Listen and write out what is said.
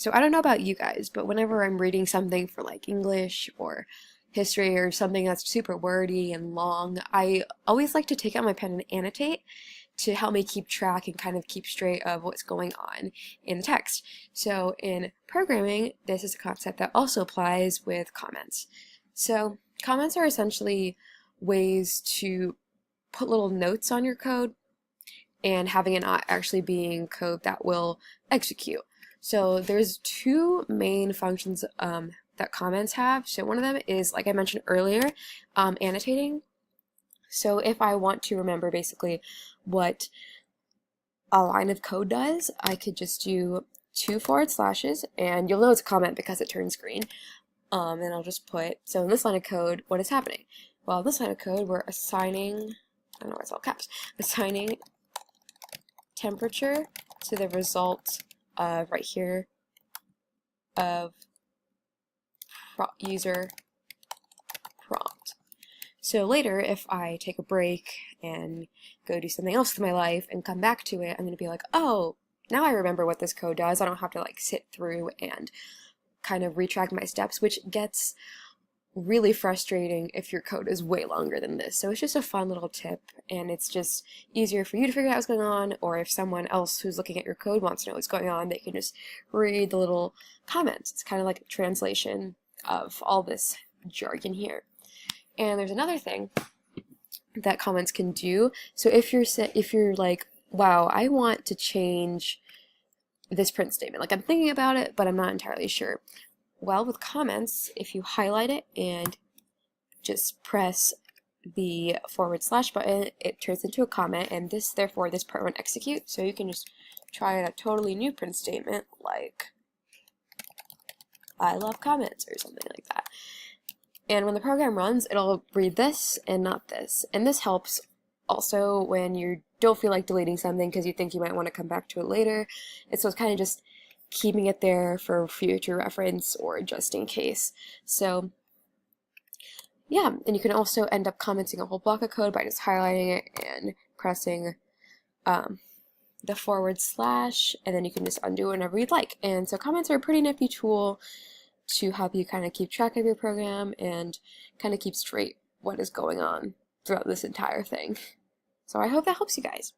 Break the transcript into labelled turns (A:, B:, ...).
A: So I don't know about you guys, but whenever I'm reading something for like English or history or something that's super wordy and long, I always like to take out my pen and annotate to help me keep track and kind of keep straight of what's going on in the text. So in programming, this is a concept that also applies with comments. So comments are essentially ways to put little notes on your code and having it not actually being code that will execute. So there's two main functions that comments have. So one of them is, like I mentioned earlier, annotating. So if I want to remember basically what a line of code does, I could just do 2 / and you'll know it's a comment because it turns green. And I'll just put, so in this line of code, what is happening? Well, in this line of code, we're assigning, I don't know why it's all caps, assigning temperature to the result of right here of user prompt. So later, if I take a break and go do something else with my life and come back to it, I'm going to be like, oh, now I remember what this code does. I don't have to like sit through and kind of retrack my steps, which gets really frustrating if your code is way longer than this. So it's just a fun little tip, and it's just easier for you to figure out what's going on, or if someone else who's looking at your code wants to know what's going on, they can just read the little comments. It's kind of like a translation of all this jargon here. And there's another thing that comments can do. So if you're like, wow, I want to change this print statement, like I'm thinking about it, but I'm not entirely sure. Well, with comments, if you highlight it and just press the / button, it turns into a comment, and therefore this part won't execute. So you can just try a totally new print statement like I love comments or something like that. And when the program runs, it'll read this and not this. And this helps also when you don't feel like deleting something because you think you might want to come back to it later. And so it's kind of just keeping it there for future reference or just in case. So yeah, and you can also end up commenting a whole block of code by just highlighting it and pressing the / and then you can just undo whenever you'd like. And so comments are a pretty nifty tool to help you kind of keep track of your program and kind of keep straight what is going on throughout this entire thing. So I hope that helps you guys.